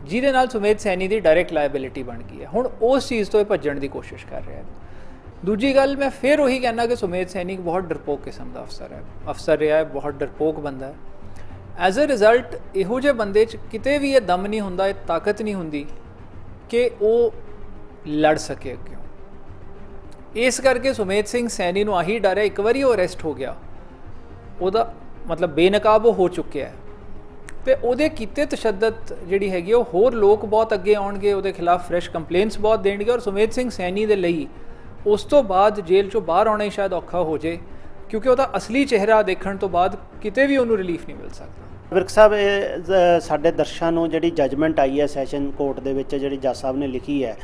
ਜਿਹਦੇ ਨਾਲ ਸੁਮੇਧ ਸੈਣੀ ਦੀ ਡਾਇਰੈਕਟ ਲਾਇਬਿਲਿਟੀ ਬਣ ਗਈ ਹੈ। ਹੁਣ ਉਸ ਚੀਜ਼ ਤੋਂ ਇਹ ਭੱਜਣ ਦੀ ਕੋਸ਼ਿਸ਼ ਕਰ ਰਿਹਾ ਹੈ। ਦੂਜੀ ਗੱਲ, ਮੈਂ ਫਿਰ ਉਹੀ ਕਹਿਣਾ ਕਿ ਸੁਮੇਧ ਸੈਣੀ ਇੱਕ ਬਹੁਤ ਡਰਪੋਕ ਕਿਸਮ ਦਾ ਅਫਸਰ ਰਿਹਾ ਹੈ, ਬਹੁਤ ਡਰਪੋਕ ਬੰਦਾ ਹੈ। ਐਜ਼ ਅ ਰਿਜ਼ਲਟ ਇਹੋ ਜਿਹੇ ਬੰਦੇ 'ਚ ਕਿਤੇ ਵੀ ਇਹ ਦਮ ਨਹੀਂ ਹੁੰਦਾ, ਇਹ ਤਾਕਤ ਨਹੀਂ ਹੁੰਦੀ ਕਿ ਉਹ ਲੜ ਸਕੇ ਅੱਗੇ। ਇਸ ਕਰਕੇ ਸੁਮੇਧ ਸਿੰਘ ਸੈਣੀ ਨੂੰ ਆਹੀ ਡਰ ਹੈ, ਇੱਕ ਵਾਰੀ ਉਹ ਅਰੈਸਟ ਹੋ ਗਿਆ, ਉਹਦਾ ਮਤਲਬ ਬੇਨਕਾਬ ਹੋ ਚੁੱਕਿਆ ਹੈ, ਤੇ ਉਹਦੇ ਕੀਤੇ ਤਸ਼ੱਦਦ ਜਿਹੜੀ ਹੈਗੀ ਉਹ ਹੋਰ ਲੋਕ ਬਹੁਤ ਅੱਗੇ ਆਉਣਗੇ, ਉਹਦੇ ਖਿਲਾਫ ਫਰੈਸ਼ ਕੰਪਲੇਂਟਸ ਬਹੁਤ ਦੇਣਗੇ, ਔਰ ਸੁਮੇਧ ਸਿੰਘ ਸੈਣੀ ਦੇ ਲਈ ਉਸ ਤੋਂ ਬਾਅਦ ਜੇਲ੍ਹ 'ਚੋਂ ਬਾਹਰ ਆਉਣਾ ਹੀ ਸ਼ਾਇਦ ਔਖਾ ਹੋ ਜੇ, ਕਿਉਂਕਿ ਉਹਦਾ ਅਸਲੀ ਚਿਹਰਾ ਦੇਖਣ ਤੋਂ ਬਾਅਦ ਕਿਤੇ ਵੀ ਉਹਨੂੰ ਰਿਲੀਫ ਨਹੀਂ ਮਿਲ ਸਕਦਾ। ਵਿਰਕ ਸਾਹਿਬ, ਇਹ ਸਾਡੇ ਦਰਸ਼ਕਾਂ ਨੂੰ ਜਿਹੜੀ ਜਜਮੈਂਟ ਆਈ ਹੈ ਸੈਸ਼ਨ ਕੋਰਟ ਦੇ ਵਿੱਚ, ਜਿਹੜੀ ਜੱਜ ਸਾਹਿਬ ਨੇ ਲਿਖੀ ਹੈ,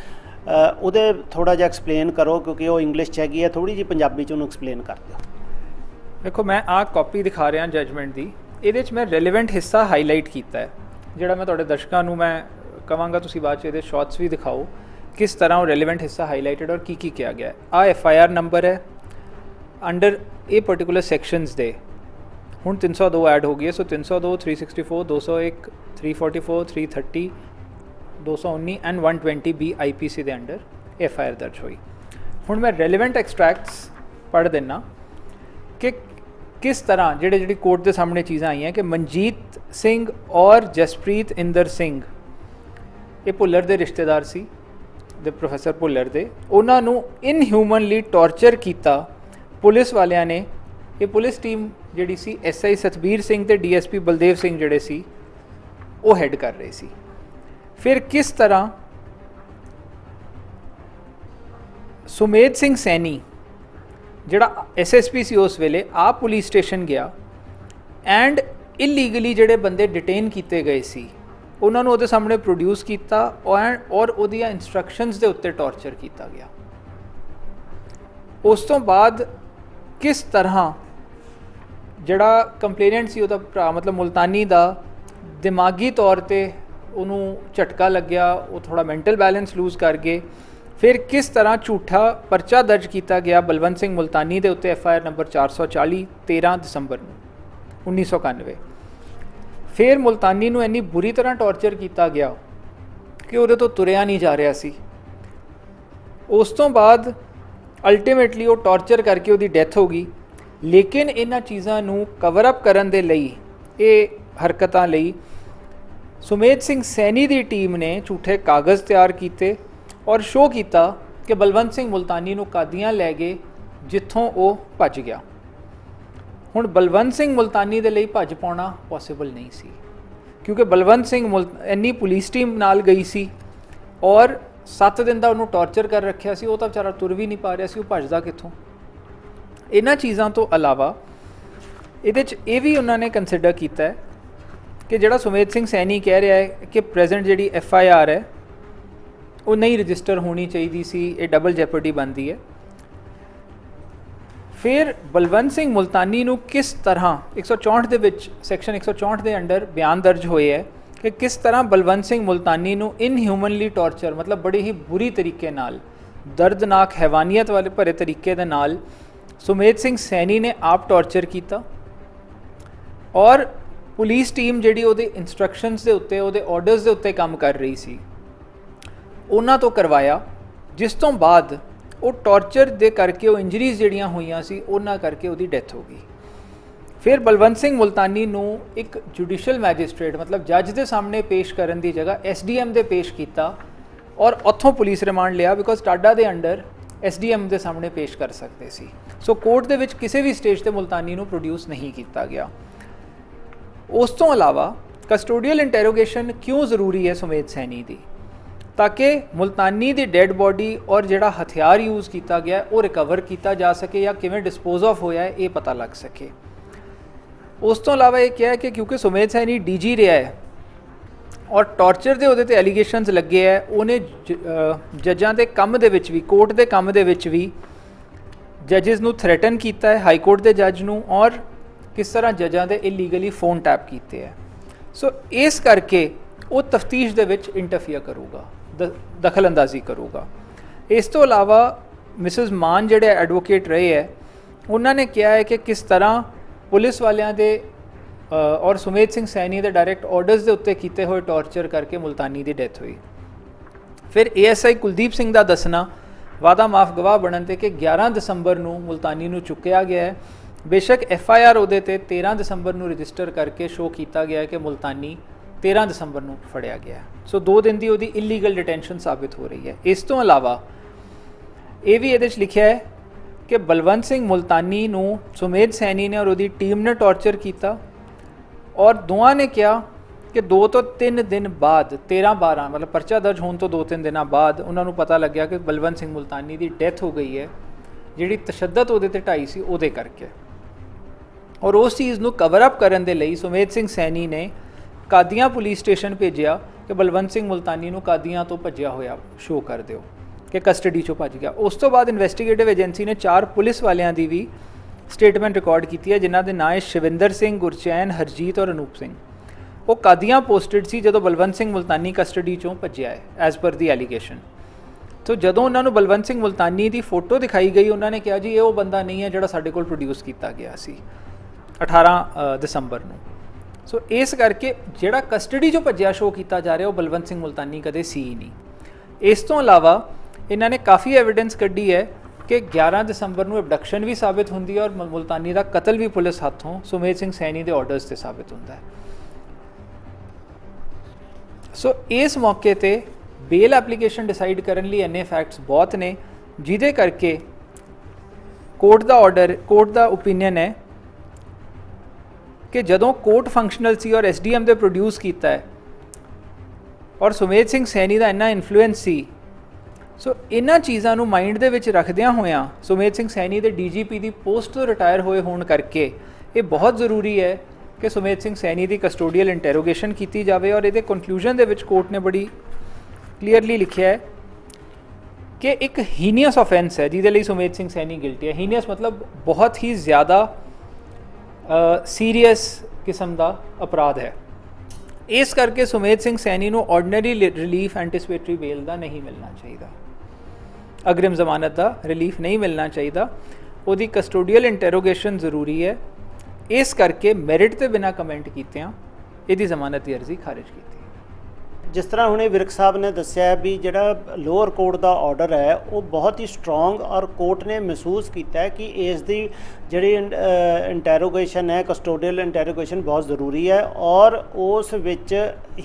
ਉਹਦੇ ਥੋੜ੍ਹਾ ਜਿਹਾ ਐਕਸਪਲੇਨ ਕਰੋ, ਕਿਉਂਕਿ ਉਹ ਇੰਗਲਿਸ਼ 'ਚ ਹੈਗੀ ਹੈ, ਥੋੜ੍ਹੀ ਜਿਹੀ ਪੰਜਾਬੀ 'ਚ ਉਹਨੂੰ ਐਕਸਪਲੇਨ ਕਰ ਦਿਓ। ਦੇਖੋ, ਮੈਂ ਆਹ ਕਾਪੀ ਦਿਖਾ ਰਿਹਾ ਜਜਮੈਂਟ ਦੀ, ਇਹਦੇ 'ਚ ਮੈਂ ਰੈਲੇਵੈਂਟ ਹਿੱਸਾ ਹਾਈਲਾਈਟ ਕੀਤਾ ਹੈ, ਜਿਹੜਾ ਮੈਂ ਤੁਹਾਡੇ ਦਰਸ਼ਕਾਂ ਨੂੰ ਮੈਂ ਕਹਾਂਗਾ ਤੁਸੀਂ ਬਾਅਦ 'ਚ ਇਹਦੇ ਸ਼ਾਰਟਸ ਵੀ ਦਿਖਾਓ ਕਿਸ ਤਰ੍ਹਾਂ ਉਹ ਰੈਲੇਵੈਂਟ ਹਿੱਸਾ ਹਾਈਲਾਈਟਡ ਔਰ ਕੀ ਕਿਹਾ ਗਿਆ ਹੈ। ਆ FIR ਨੰਬਰ ਹੈ ਅੰਡਰ ਇਹ ਪਾਰਟਿਕੂਲਰ ਸੈਕਸ਼ਨਸ ਦੇ, ਹੁਣ 302 ਐਡ ਹੋ ਗਈ ਹੈ, ਸੋ 302, 364, 201, 344, 330, 219 ਐਂਡ 120B IPC ਦੇ ਅੰਡਰ FIR ਦਰਜ ਹੋਈ। ਹੁਣ ਮੈਂ ਰੈਲੇਵੈਂਟ ਐਕਸਟ੍ਰੈਕਟਸ ਪੜ੍ਹ ਦਿੰਨਾ ਕਿ ਕਿਸ ਤਰ੍ਹਾਂ ਜਿਹੜੀ ਕੋਰਟ ਦੇ ਸਾਹਮਣੇ ਚੀਜ਼ਾਂ ਆਈਆਂ ਕਿ ਮਨਜੀਤ ਸਿੰਘ ਔਰ ਜਸਪ੍ਰੀਤ ਇੰਦਰ ਸਿੰਘ, ਇਹ ਭੁੱਲਰ ਦੇ ਰਿਸ਼ਤੇਦਾਰ ਸੀ, ਦੇ ਪ੍ਰੋਫੈਸਰ ਭੁੱਲਰ ਦੇ, ਉਹਨਾਂ ਨੂੰ ਇਨਹਿਊਮਨਲੀ ਟੌਰਚਰ ਕੀਤਾ ਪੁਲਿਸ ਵਾਲਿਆਂ ਨੇ। ਇਹ ਪੁਲਿਸ ਟੀਮ ਜਿਹੜੀ ਸੀ SI ਸਤਬੀਰ ਸਿੰਘ ਤੇ DSP ਬਲਦੇਵ ਸਿੰਘ ਜਿਹੜੇ ਸੀ ਉਹ ਹੈਡ ਕਰ ਰਹੇ ਸੀ। ਫਿਰ ਕਿਸ ਤਰ੍ਹਾਂ ਸੁਮੇਧ ਸਿੰਘ ਸੈਣੀ ਜਿਹੜਾ SSP ਸੀ ਉਸ ਵੇਲੇ, ਆਪ ਪੁਲਿਸ ਸਟੇਸ਼ਨ ਗਿਆ ਐਂਡ ਇਲੀਗਲੀ ਜਿਹੜੇ ਬੰਦੇ ਡਿਟੇਨ ਕੀਤੇ ਗਏ ਸੀ ਉਹਨਾਂ ਨੂੰ ਉਹਦੇ ਸਾਹਮਣੇ ਪ੍ਰੋਡਿਊਸ ਕੀਤਾ ਔਰ ਉਹਦੀਆਂ ਇਨਸਟਰਕਸ਼ਨਸ ਦੇ ਉੱਤੇ ਟੌਰਚਰ ਕੀਤਾ ਗਿਆ। ਉਸ ਤੋਂ ਬਾਅਦ ਕਿਸ ਤਰ੍ਹਾਂ ਜਿਹੜਾ ਕੰਪਲੇਨੈਂਟ ਸੀ ਉਹਦਾ ਭਰਾ ਮਤਲਬ ਮੁਲਤਾਨੀ ਦਾ ਦਿਮਾਗੀ ਤੌਰ ਤੇ ਉਹਨੂੰ ਝਟਕਾ ਲੱਗਿਆ, ਉਹ ਥੋੜਾ ਮੈਂਟਲ ਬੈਲੈਂਸ ਲੂਜ਼ ਕਰ ਗਏ। ਫਿਰ ਕਿਸ ਤਰ੍ਹਾਂ ਝੂਠਾ ਪਰਚਾ ਦਰਜ ਕੀਤਾ ਗਿਆ ਬਲਵੰਤ ਸਿੰਘ ਮੁਲਤਾਨੀ ਦੇ ਉੱਤੇ FIR ਨੰਬਰ 440 13 ਦਸੰਬਰ ਨੂੰ 1991। ਫਿਰ ਮੁਲਤਾਨੀ ਨੂੰ ਇੰਨੀ ਬੁਰੀ ਤਰ੍ਹਾਂ ਟੌਰਚਰ ਕੀਤਾ ਗਿਆ ਕਿ ਉਹਦੇ ਤੋਂ ਤੁਰਿਆ ਨਹੀਂ ਜਾ ਰਿਹਾ ਸੀ। ਉਸ ਤੋਂ ਬਾਅਦ ਅਲਟੀਮੇਟਲੀ ਉਹ ਟੌਰਚਰ ਕਰਕੇ ਉਹਦੀ ਡੈਥ ਹੋ ਗਈ। ਲੇਕਿਨ ਇਹਨਾਂ ਚੀਜ਼ਾਂ ਨੂੰ ਕਵਰ ਅਪ ਕਰਨ ਦੇ ਲਈ, ਇਹ ਹਰਕਤਾਂ ਲਈ ਸੁਮੇਧ ਸਿੰਘ ਸੈਣੀ ਦੀ ਟੀਮ ਨੇ ਝੂਠੇ ਕਾਗਜ਼ ਤਿਆਰ ਕੀਤੇ ਔਰ ਸ਼ੋਅ ਕੀਤਾ ਕਿ ਬਲਵੰਤ ਸਿੰਘ ਮੁਲਤਾਨੀ ਨੂੰ ਕਾਦੀਆਂ ਲੈ ਗਏ ਜਿੱਥੋਂ ਉਹ ਭੱਜ ਗਿਆ। ਹੁਣ ਬਲਵੰਤ ਸਿੰਘ ਮੁਲਤਾਨੀ ਦੇ ਲਈ ਭੱਜ ਪਾਉਣਾ ਪੋਸੀਬਲ ਨਹੀਂ ਸੀ, ਕਿਉਂਕਿ ਬਲਵੰਤ ਸਿੰਘ ਇੰਨੀ ਪੁਲਿਸ ਟੀਮ ਨਾਲ ਗਈ ਸੀ ਔਰ 7 ਦਿਨ ਦਾ ਉਹਨੂੰ ਟੌਰਚਰ ਕਰ ਰੱਖਿਆ ਸੀ, ਉਹ ਤਾਂ ਵਿਚਾਰਾ ਤੁਰ ਵੀ ਨਹੀਂ ਪਾ ਰਿਹਾ ਸੀ, ਉਹ ਭੱਜਦਾ ਕਿੱਥੋਂ। ਇਹਨਾਂ ਚੀਜ਼ਾਂ ਤੋਂ ਇਲਾਵਾ ਇਹਦੇ 'ਚ ਇਹ ਵੀ ਉਹਨਾਂ ਨੇ ਕੰਸੀਡਰ ਕੀਤਾ ਹੈ ਕਿ ਜਿਹੜਾ ਸੁਮੇਧ ਸਿੰਘ ਸੈਣੀ ਕਹਿ ਰਿਹਾ ਹੈ ਕਿ ਪ੍ਰੈਜ਼ੈਂਟ ਜਿਹੜੀ FIR ਹੈ ਉਹ ਨਹੀਂ ਰਜਿਸਟਰ ਹੋਣੀ ਚਾਹੀਦੀ ਸੀ, ਇਹ ਡਬਲ ਜੈਪਰਡੀ ਬਣਦੀ ਹੈ। ਫਿਰ ਬਲਵੰਤ ਸਿੰਘ ਮੁਲਤਾਨੀ ਨੂੰ ਕਿਸ ਤਰ੍ਹਾਂ 164 ਦੇ ਵਿੱਚ ਸੈਕਸ਼ਨ 164 ਦੇ ਅੰਡਰ ਬਿਆਨ ਦਰਜ ਹੋਏ ਹੈ ਕਿ ਕਿਸ ਤਰ੍ਹਾਂ ਬਲਵੰਤ ਸਿੰਘ ਮੁਲਤਾਨੀ ਨੂੰ ਇਨਹਿਊਮਨਲੀ ਟੌਰਚਰ ਮਤਲਬ ਬੜੀ ਹੀ ਬੁਰੀ ਤਰੀਕੇ ਨਾਲ, ਦਰਦਨਾਕ ਹੈਵਾਨੀਅਤ ਵਾਲੇ ਭਰੇ ਤਰੀਕੇ ਦੇ ਨਾਲ ਸੁਮੇਧ ਸਿੰਘ ਸੈਣੀ ਨੇ ਆਪ ਟੌਰਚਰ ਕੀਤਾ ਔਰ ਪੁਲਿਸ ਟੀਮ ਜਿਹੜੀ ਉਹਦੇ ਇਨਸਟਰਕਸ਼ਨਸ ਦੇ ਉੱਤੇ, ਉਹਦੇ ਆਰਡਰਸ ਦੇ ਉੱਤੇ ਕੰਮ ਕਰ ਰਹੀ ਸੀ, ਉਹਨਾਂ ਤੋਂ ਕਰਵਾਇਆ, ਜਿਸ ਤੋਂ ਬਾਅਦ ਉਹ ਟੌਰਚਰ ਦੇ ਕਰਕੇ ਉਹ ਇੰਜਰੀਜ਼ ਜਿਹੜੀਆਂ ਹੋਈਆਂ ਸੀ ਉਹਨਾਂ ਕਰਕੇ ਉਹਦੀ ਡੈਥ ਹੋ ਗਈ। ਫਿਰ ਬਲਵੰਤ ਸਿੰਘ ਮੁਲਤਾਨੀ ਨੂੰ ਇੱਕ ਜੁਡੀਸ਼ੀਅਲ ਮੈਜਿਸਟ੍ਰੇਟ ਮਤਲਬ ਜੱਜ ਦੇ ਸਾਹਮਣੇ ਪੇਸ਼ ਕਰਨ ਦੀ ਜਗ੍ਹਾ SDM ਦੇ ਪੇਸ਼ ਕੀਤਾ ਔਰ ਉੱਥੋਂ ਪੁਲਿਸ ਰਿਮਾਂਡ ਲਿਆ, ਬਿਕੋਜ਼ ਟਾਡਾ ਦੇ ਅੰਡਰ SDM ਦੇ ਸਾਹਮਣੇ ਪੇਸ਼ ਕਰ ਸਕਦੇ ਸੀ। ਸੋ ਕੋਰਟ ਦੇ ਵਿੱਚ ਕਿਸੇ ਵੀ ਸਟੇਜ ਤੇ ਮੁਲਤਾਨੀ ਨੂੰ ਪ੍ਰੋਡਿਊਸ ਨਹੀਂ ਕੀਤਾ ਗਿਆ। ਉਸ ਤੋਂ ਇਲਾਵਾ ਕਸਟੋਡੀਅਲ ਇੰਟਰੋਗੇਸ਼ਨ ਕਿਉਂ ਜ਼ਰੂਰੀ ਹੈ ਸੁਮੇਧ ਸੈਣੀ ਦੀ, ਤਾਂ ਕਿ ਮੁਲਤਾਨੀ ਦੀ ਡੈਡ ਬੋਡੀ ਔਰ ਜਿਹੜਾ ਹਥਿਆਰ ਯੂਜ਼ ਕੀਤਾ ਗਿਆ ਉਹ ਰਿਕਵਰ ਕੀਤਾ ਜਾ ਸਕੇ ਜਾਂ ਕਿਵੇਂ ਡਿਸਪੋਜ਼ ਆਫ ਹੋਇਆ ਹੈ ਇਹ ਪਤਾ ਲੱਗ ਸਕੇ। ਉਸ ਤੋਂ ਇਲਾਵਾ ਇਹ ਕਿਹਾ ਕਿ ਕਿਉਂਕਿ ਸੁਮੇਧ ਸੈਣੀ DG ਰਿਹਾ ਹੈ ਔਰ ਟੌਰਚਰ ਦੇ ਉਹਦੇ ਤੇ ਐਲੀਗੇਸ਼ਨਸ ਲੱਗੇ ਹੈ, ਉਹਨੇ ਜੱਜਾਂ ਦੇ ਕੰਮ ਦੇ ਵਿੱਚ ਵੀ, ਕੋਰਟ ਦੇ ਕੰਮ ਦੇ ਵਿੱਚ ਵੀ ਜੱਜਸ ਨੂੰ ਥ੍ਰੈਟਨ ਕੀਤਾ ਹੈ, ਹਾਈ ਕੋਰਟ ਦੇ ਜੱਜ ਨੂੰ, ਔਰ ਕਿਸ ਤਰ੍ਹਾਂ ਜੱਜਾਂ ਦੇ ਇਲੀਗਲੀ ਫੋਨ ਟੈਪ ਕੀਤੇ ਹੈ। ਸੋ ਇਸ ਕਰਕੇ ਉਹ ਤਫਤੀਸ਼ ਦੇ ਵਿੱਚ ਇੰਟਰਫੀਅਰ ਕਰੂਗਾ, ਦਖਲ ਅੰਦਾਜ਼ੀ ਕਰੂਗਾ। ਇਸ ਤੋਂ ਇਲਾਵਾ ਮਿਸਿਸ ਮਾਨ ਜਿਹੜੇ ਐਡਵੋਕੇਟ ਰਹੇ ਹੈ, ਉਹਨਾਂ ਨੇ ਕਿਹਾ ਹੈ ਕਿ ਕਿਸ ਤਰ੍ਹਾਂ ਪੁਲਿਸ ਵਾਲਿਆਂ ਦੇ ਔਰ ਸੁਮੇਧ ਸਿੰਘ ਸੈਣੀ ਦੇ ਡਾਇਰੈਕਟ ਆਰਡਰਸ ਦੇ ਉੱਤੇ ਕੀਤੇ ਹੋਏ ਟੌਰਚਰ ਕਰਕੇ ਮੁਲਤਾਨੀ ਦੀ ਡੈਥ ਹੋਈ। ਫਿਰ ASI ਕੁਲਦੀਪ ਸਿੰਘ ਦਾ ਦੱਸਣਾ ਵਾਦਾ ਮਾਫ ਗਵਾਹ ਬਣਨ ਤੇ ਕਿ 11 ਦਸੰਬਰ ਨੂੰ ਮੁਲਤਾਨੀ ਨੂੰ ਚੁੱਕਿਆ ਗਿਆ ਹੈ। ਬੇਸ਼ੱਕ FIR ਉਹਦੇ ਤੇ 13 ਦਸੰਬਰ ਨੂੰ ਰਜਿਸਟਰ ਕਰਕੇ ਸ਼ੋਅ ਕੀਤਾ ਗਿਆ ਹੈ ਕਿ ਮੁਲਤਾਨੀ 13 ਦਸੰਬਰ ਨੂੰ ਫੜਿਆ ਗਿਆ। ਸੋ 2 ਦਿਨ ਦੀ ਉਹਦੀ ਇਲੀਗਲ ਡਿਟੈਂਸ਼ਨ ਸਾਬਿਤ ਹੋ ਰਹੀ ਹੈ। ਇਸ ਤੋਂ ਇਲਾਵਾ ਇਹ ਵੀ ਇਹਦੇ 'ਚ ਲਿਖਿਆ ਹੈ ਕਿ ਬਲਵੰਤ ਸਿੰਘ ਮੁਲਤਾਨੀ ਨੂੰ ਸੁਮੇਧ ਸੈਣੀ ਨੇ ਔਰ ਉਹਦੀ ਟੀਮ ਨੇ ਟੌਰਚਰ ਕੀਤਾ, ਔਰ ਦੋਵਾਂ ਨੇ ਕਿਹਾ ਕਿ 2 ਤੋਂ 3 ਦਿਨ ਬਾਅਦ 13-12 ਮਤਲਬ ਪਰਚਾ ਦਰਜ ਹੋਣ ਤੋਂ 2-3 ਦਿਨਾਂ ਬਾਅਦ ਉਹਨਾਂ ਨੂੰ ਪਤਾ ਲੱਗਿਆ ਕਿ ਬਲਵੰਤ ਸਿੰਘ ਮੁਲਤਾਨੀ ਦੀ ਡੈਥ ਹੋ ਗਈ ਹੈ, ਜਿਹੜੀ ਤਸ਼ੱਦਦ ਉਹਦੇ ਤੇ ਢਾਈ ਸੀ ਉਹਦੇ ਕਰਕੇ। ਔਰ ਉਸ ਚੀਜ਼ ਨੂੰ ਕਵਰ ਅਪ ਕਰਨ ਦੇ ਲਈ ਸੁਮੇਧ ਸਿੰਘ ਸੈਣੀ ਨੇ ਕਾਦੀਆਂ ਪੁਲਿਸ ਸਟੇਸ਼ਨ ਭੇਜਿਆ ਕਿ ਬਲਵੰਤ ਸਿੰਘ ਮੁਲਤਾਨੀ ਨੂੰ ਕਾਦੀਆਂ ਤੋਂ ਭੱਜਿਆ ਹੋਇਆ ਸ਼ੋਅ ਕਰ ਦਿਓ ਕਿ ਕਸਟਡੀ 'ਚੋਂ ਭੱਜ ਗਿਆ। ਉਸ ਤੋਂ ਬਾਅਦ ਇਨਵੈਸਟੀਗੇਟਿਵ ਏਜੰਸੀ ਨੇ 4 ਪੁਲਿਸ ਵਾਲਿਆਂ ਦੀ ਵੀ ਸਟੇਟਮੈਂਟ ਰਿਕਾਰਡ ਕੀਤੀ ਹੈ, ਜਿਨ੍ਹਾਂ ਦੇ ਨਾਂ ਹੈ ਸ਼ਿਵਿੰਦਰ ਸਿੰਘ, ਗੁਰਚੈਨ, ਹਰਜੀਤ ਔਰ ਅਨੂਪ ਸਿੰਘ। ਉਹ ਕਾਦੀਆਂ ਪੋਸਟਡ ਸੀ ਜਦੋਂ ਬਲਵੰਤ ਸਿੰਘ ਮੁਲਤਾਨੀ ਕਸਟਡੀ 'ਚੋਂ ਭੱਜਿਆ ਹੈ ਐਜ਼ ਪਰ ਦੀ ਐਲੀਗੇਸ਼ਨ। ਸੋ ਜਦੋਂ ਉਹਨਾਂ ਨੂੰ ਬਲਵੰਤ ਸਿੰਘ ਮੁਲਤਾਨੀ ਦੀ ਫੋਟੋ ਦਿਖਾਈ ਗਈ, ਉਹਨਾਂ ਨੇ ਕਿਹਾ ਜੀ ਇਹ ਉਹ ਬੰਦਾ ਨਹੀਂ ਹੈ ਜਿਹੜਾ ਸਾਡੇ ਕੋਲ ਪ੍ਰੋਡਿਊਸ ਕੀਤਾ ਗਿਆ ਸੀ 18 ਦਸੰਬਰ ਨੂੰ। ਸੋ ਇਸ ਕਰਕੇ ਜਿਹੜਾ ਕਸਟਡੀ 'ਚੋਂ ਭੱਜਿਆ ਸ਼ੋਅ ਕੀਤਾ ਜਾ ਰਿਹਾ ਉਹ ਬਲਵੰਤ ਸਿੰਘ ਮੁਲਤਾਨੀ ਕਦੇ ਸੀ ਹੀ ਨਹੀਂ। ਇਸ ਤੋਂ ਇਲਾਵਾ ਇਹਨਾਂ ਨੇ ਕਾਫੀ ਐਵੀਡੈਂਸ ਕੱਢੀ ਹੈ ਕਿ 11 ਦਸੰਬਰ ਨੂੰ ਅਬਡਕਸ਼ਨ ਵੀ ਸਾਬਿਤ ਹੁੰਦੀ ਹੈ ਔਰ ਮੁਲਤਾਨੀ ਦਾ ਕਤਲ ਵੀ ਪੁਲਿਸ ਹੱਥੋਂ ਸੁਮੇਧ ਸਿੰਘ ਸੈਣੀ ਦੇ ਆਰਡਰਸ ਤੇ ਸਾਬਿਤ ਹੁੰਦਾ ਹੈ। ਸੋ ਇਸ ਮੌਕੇ ਤੇ ਬੇਲ ਐਪਲੀਕੇਸ਼ਨ ਡਿਸਾਈਡ ਕਰਨ ਲਈ ਇੰਨੇ ਫੈਕਟਸ ਬਹੁਤ ਨੇ, ਜਿਹਦੇ ਕਰਕੇ ਕੋਰਟ ਦਾ ਆਰਡਰ, ਕੋਰਟ ਦਾ ਓਪੀਨੀਅਨ ਹੈ ਕਿ ਜਦੋਂ ਕੋਰਟ ਫੰਕਸ਼ਨਲ ਸੀ ਔਰ SDM ਦੇ ਪ੍ਰੋਡਿਊਸ ਕੀਤਾ ਹੈ ਔਰ ਸੁਮੇਧ ਸਿੰਘ ਸੈਣੀ ਦਾ ਇੰਨਾ ਇਨਫਲੂਐਂਸ ਸੀ, ਸੋ ਇਹਨਾਂ ਚੀਜ਼ਾਂ ਨੂੰ ਮਾਈਂਡ ਦੇ ਵਿੱਚ ਰੱਖਦਿਆਂ ਹੋਇਆਂ ਸੁਮੇਧ ਸਿੰਘ ਸੈਣੀ ਦੇ DGP ਦੀ ਪੋਸਟ ਤੋਂ ਰਿਟਾਇਰ ਹੋਏ ਹੋਣ ਕਰਕੇ ਇਹ ਬਹੁਤ ਜ਼ਰੂਰੀ ਹੈ ਕਿ ਸੁਮੇਧ ਸਿੰਘ ਸੈਣੀ ਦੀ ਕਸਟੋਡੀਅਲ ਇੰਟੈਰੋਗੇਸ਼ਨ ਕੀਤੀ ਜਾਵੇ। ਔਰ ਇਹਦੇ ਕਨਕਲੂਜਨ ਦੇ ਵਿੱਚ ਕੋਰਟ ਨੇ ਬੜੀ ਕਲੀਅਰਲੀ ਲਿਖਿਆ ਹੈ ਕਿ ਇੱਕ ਹੀਨੀਅਸ ਆਫੈਂਸ ਹੈ ਜਿਹਦੇ ਲਈ ਸੁਮੇਧ ਸਿੰਘ ਸੈਣੀ ਗਿਲਟੀ ਹੈ। ਹੀਨੀਅਸ ਮਤਲਬ ਬਹੁਤ ਹੀ ਜ਼ਿਆਦਾ ਸੀਰੀਅਸ ਕਿਸਮ ਦਾ ਅਪਰਾਧ ਹੈ। ਇਸ ਕਰਕੇ ਸੁਮੇਧ ਸਿੰਘ ਸੈਣੀ ਨੂੰ ਆਰਡੀਨਰੀ ਰਿਲੀਫ ਐਂਟੀਸਪੇਟਰੀ ਬੇਲ ਦਾ ਨਹੀਂ ਮਿਲਣਾ ਚਾਹੀਦਾ, ਅਗਰਿਮ ਜ਼ਮਾਨਤ ਦਾ ਰਿਲੀਫ ਨਹੀਂ ਮਿਲਣਾ ਚਾਹੀਦਾ। ਉਹਦੀ ਕਸਟੋਡੀਅਲ ਇੰਟੈਰੋਗੇਸ਼ਨ ਜ਼ਰੂਰੀ ਹੈ। ਇਸ ਕਰਕੇ ਮੈਰਿਟ ਤੇ ਬਿਨਾਂ ਕਮੈਂਟ ਕੀਤਿਆਂ ਇਹਦੀ ਜ਼ਮਾਨਤ ਦੀ ਅਰਜ਼ੀ ਖਾਰਿਜ ਕੀਤੀ। ਜਿਸ ਤਰ੍ਹਾਂ ਹੁਣੇ ਵਿਰਕ ਸਾਹਿਬ ਨੇ ਦੱਸਿਆ ਵੀ ਜਿਹੜਾ ਲੋਅਰ ਕੋਰਟ ਦਾ ਆਰਡਰ ਹੈ ਉਹ ਬਹੁਤ ਹੀ ਸਟਰੋਂਗ, ਔਰ ਕੋਰਟ ਨੇ ਮਹਿਸੂਸ ਕੀਤਾ ਹੈ ਕਿ ਇਸ ਦੀ ਜਿਹੜੀ ਇੰਟੈਰੋਗੇਸ਼ਨ ਹੈ, ਕਸਟੋਡੀਅਲ ਇੰਟੈਰੋਗੇਸ਼ਨ ਬਹੁਤ ਜ਼ਰੂਰੀ ਹੈ, ਔਰ ਉਸ ਵਿੱਚ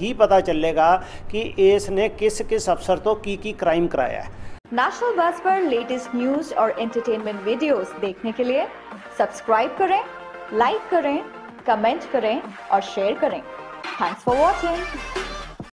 ਹੀ ਪਤਾ ਚੱਲੇਗਾ ਕਿ ਇਸ ਨੇ किस अफसर तो की क्राइम कराया है। नेशनल बस पर लेटेस्ट न्यूज और एंटरटेनमेंट वीडियोस देखने के लिए सब्सक्राइब करें, लाइक करें, कमेंट करें और शेयर करें। Thanks for watching.